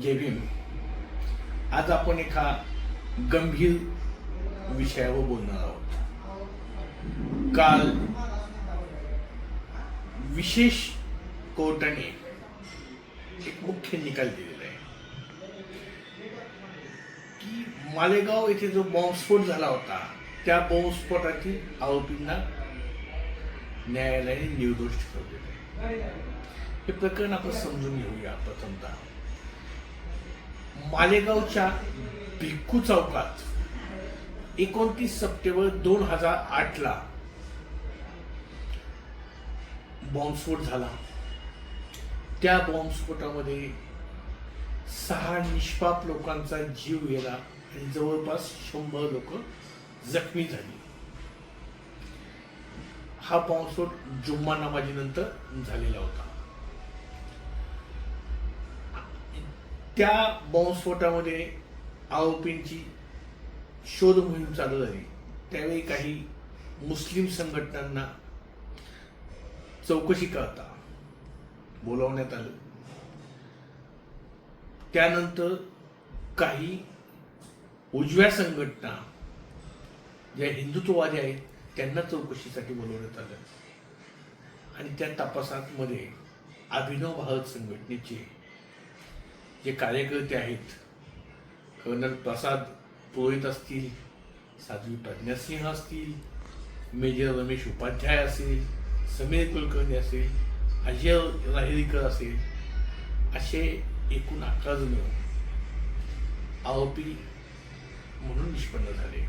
जय भीम. आज आपण एका गंभीर विषयावर बोलणार आहोत. काल विशेष कोर्टाने एक मुख्य निकाल दिलेला आहे की मालेगाव येथे जो बॉम्बस्फोट झाला होता त्या बॉम्बस्फोटातील आरोपींना न्यायालयाने निर्दोष ठरवलेलं आहे. हे प्रकरण आपण समजून घेऊया. प्रथमतः मालेगावच्या भिक्खू चौकात 29 सप्टेंबर 2008 ला बॉम्बस्फोट झाला. त्या बॉम्बस्फोटामध्ये 6 निष्पाप लोकांचा जीव गेला आणि जवळपास 100 लोक जखमी झाली. हा बॉम्बस्फोट जुम्मा नमाजीनंतर झालेला होता. त्या बॉम्बस्फोटामध्ये आरोपींची शोध मोहीम चालू झाली. त्यावेळी काही मुस्लिम संघटनांना चौकशी करता बोलावण्यात आलं. त्यानंतर काही उजव्या संघटना ज्या हिंदुत्ववादी आहेत त्यांना चौकशीसाठी बोलवण्यात आलं आणि त्या तपासामध्ये अभिनव भारत संघटनेचे जे कार्यकर्ते आहेत, कर्नल प्रसाद पुरोहित असतील, साध्वी प्रज्ञा सिंह असतील, मेजर रमेश उपाध्याय असेल, समीर कुलकर्णी असेल, अजय राहिरीकर असेल, असे एकूण 11 जण आरोपी म्हणून निष्पन्न झाले.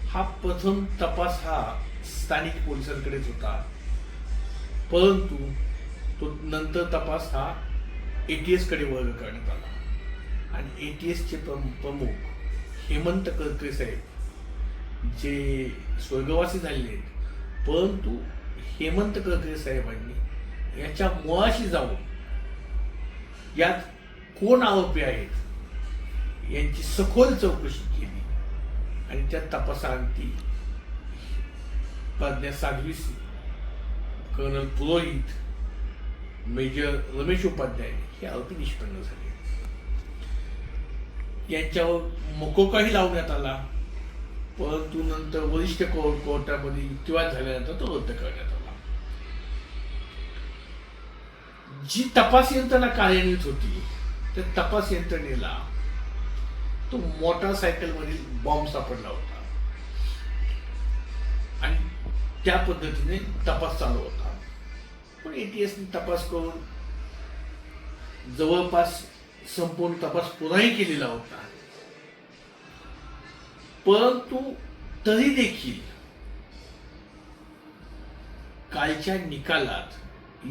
हा प्रथम तपास हा स्थानिक पोलिसांकडेच होता, परंतु तो नंतर तपास हा ATS कडे वर्ग करण्यात आला आणि ATS चे प्रमुख हेमंत करकरे साहेब जे स्वर्गवासी झालेले आहेत, परंतु हेमंत करकरे साहेबांनी याच्या मुळाशी जाऊन यात कोण आरोपी आहेत यांची सखोल चौकशी केली आणि त्या तपासांती प्रज्ञा साध्वी, कर्नल पुरोहित, मेजर रमेश उपाध्याय हे आरोपी निष्पन्न झाले. यांच्यावर मकोकाही लावण्यात आला, परंतु नंतर वरिष्ठ कोर्टामध्ये युक्तिवाद झाल्यानंतर तो रद्द करण्यात आला. जी तपास यंत्रणा कार्यान्वित होती त्या तपास यंत्रणेला तो मोटारसायकल मधील बॉम्ब सापडला होता आणि त्या पद्धतीने तपास चालू होता. पण ATS ने तपास करून जवळपास संपूर्ण तपास पुराही केलेला होता, परंतु तरी देखील कालच्या निकालात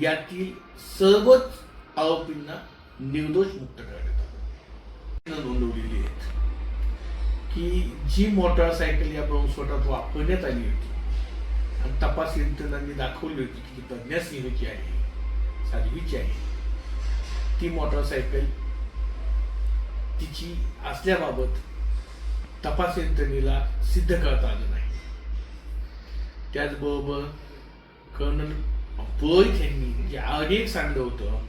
यातील सर्वच आरोपींना निर्दोष मुक्त करण्यात आलं. नोंदवलेली आहेत की जी मोटारसायकल या बॉम्बस्फोटात वापरण्यात आली होती आणि तपास यंत्रणांनी दाखवली होती की ती प्रज्ञा सिंहची आहे, साध्वीची आहे, ती मोटारसायकल तिची असल्याबाबत तपास यंत्रणेला सिद्ध करता आलं नाही. त्याचबरोबर कर्नल पुरोहित यांनी जे RDX आणलं होतं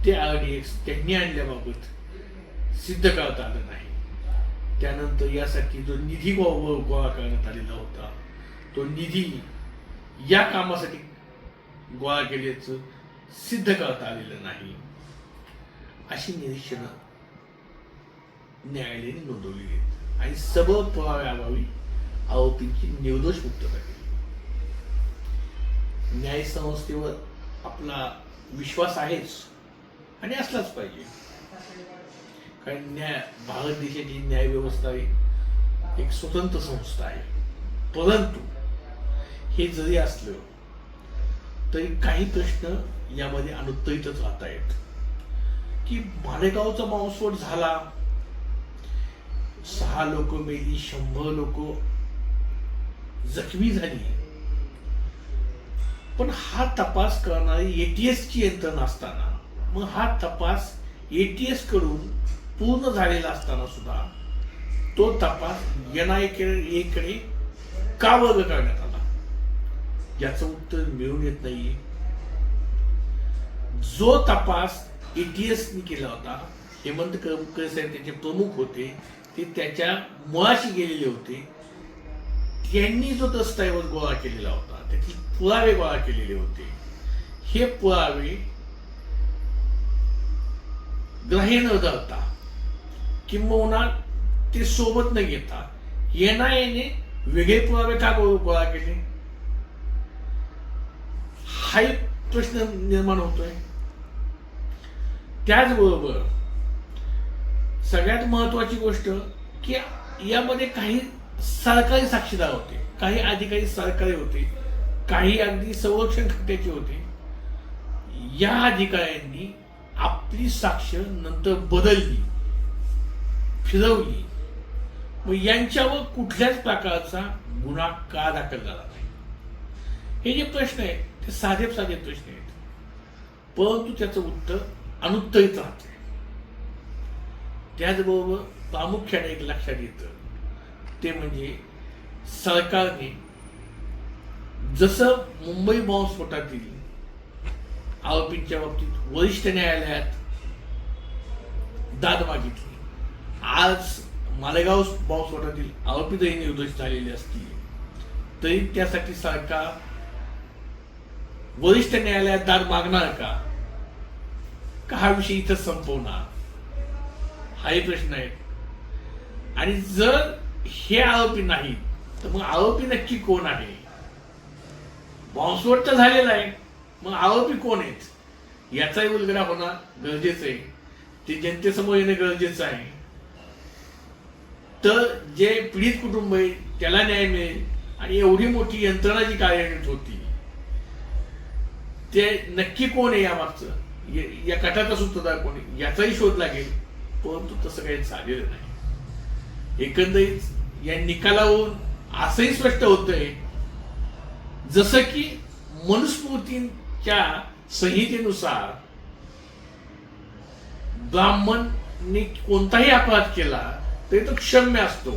ते RDX त्यांनी आणल्याबाबत सिद्ध करता आलं नाही. त्यानंतर यासाठी जो निधी गोळा करण्यात आलेला होता तो निधी या कामासाठी गोळा केल्याचं सिद्ध करता आलेलं नाही. अशी निरीक्षणं न्यायालयाने नोंदवली आहेत आणि सबळ पुराव्याअभावी आरोपींची निर्दोष मुक्तता केली. न्यायसंस्थेवर आपला विश्वास आहेच आणि असलाच पाहिजे, कारण भारत देशाची न्याय व्यवस्था एक स्वतंत्र संस्था आहे. परंतु हे जरी असलं तरी काही प्रश्न यामध्ये अनुत्तरितच राहत आहेत की मालेगावचा बॉम्बस्फोट झाला, 6 लोक मेली, 100 लोक जखमी झाली, पण हा तपास करणारी ATS ची यंत्रणा असताना, मग हा तपास ATS कडून पूर्ण झालेला असताना सुद्धा तो तपास NIA कडे का वर्ग करण्यात आला याचं उत्तर मिळून येत नाहीये. जो तपास ATS केला होता. हेमंत करकरे साहेब त्याचे प्रमुख होते, ते त्याच्या मुळाशी गेलेले होते. त्यांनी जो दस्तऐवज गोळा केलेला होता, त्याचे पुरावे गोळा केलेले होते, हे पुरावे ग्राह्य न धरता किंबहुना ते सोबत न घेता NIA ने वेगळे पुरावे का गोळा केले, हा एक प्रश्न निर्माण होतोय. त्याचबरोबर सगळ्यात महत्वाची गोष्ट की यामध्ये काही सरकारी साक्षीदार होते, काही अधिकारी सरकारी होते, काही अगदी संरक्षण खात्याचे होते. या अधिकाऱ्यांनी आपली साक्ष नंतर बदलली, फिरवली. मग यांच्यावर कुठल्याच प्रकारचा गुन्हा का दाखल झाला नाही, हे जे प्रश्न आहेत ते साधे प्रश्न आहेत, परंतु त्याचं उत्तर अनुत्तरित राहते. त्याचबरोबर प्रामुख्याने एक लक्षात येतं ते म्हणजे सरकारने जसं मुंबई बॉम्बस्फोटातील आरोपींच्या बाबतीत वरिष्ठ न्यायालयात दाद मागितली, आज मालेगाव बॉम्बस्फोटातील आरोपी जरी निर्दोष झालेले असतील तरी त्यासाठी सरकार वरिष्ठ न्यायालयात दाद मागणार का हा विषय इथं संपवणार, हाही प्रश्न आहे. आणि जर हे आरोपी नाही तर मग आरोपी नक्की कोण आहे? बॉम्बस्फोट तर झालेला आहे, मग आरोपी कोण आहेत याचाही उलगडा होणं गरजेचं आहे, ते जनतेसमोर येणं गरजेचं आहे. तर जे पीडित कुटुंब आहे त्याला न्याय मिळेल आणि एवढी मोठी यंत्रणा जी कार्यान्वित होती ते नक्की कोण आहे यामागचं, या कटाचा सूत्रधार कोण आहे याचाही शोध लागेल, परंतु तसं काही झालेलं नाही. एकंदरीत या निकालावरून असंही स्पष्ट होतंय जसं की मनुस्मृतीच्या संहितेनुसार ब्राह्मणने कोणताही अपराध केला तरी तो क्षम्य असतो,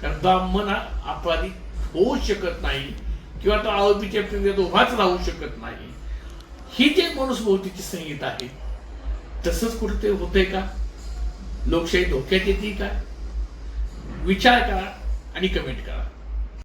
कारण ब्राह्मण हा अपराधी होऊ शकत नाही किंवा तो आरोपीच्या प्रक्रियेत उभाच राहू शकत नाही. ही जे मनुस्मृतीची संहिता आहे तसंच कुठे होतंय का? लोकशाही धोक्यात येते का? विचार करा आणि कमेंट करा.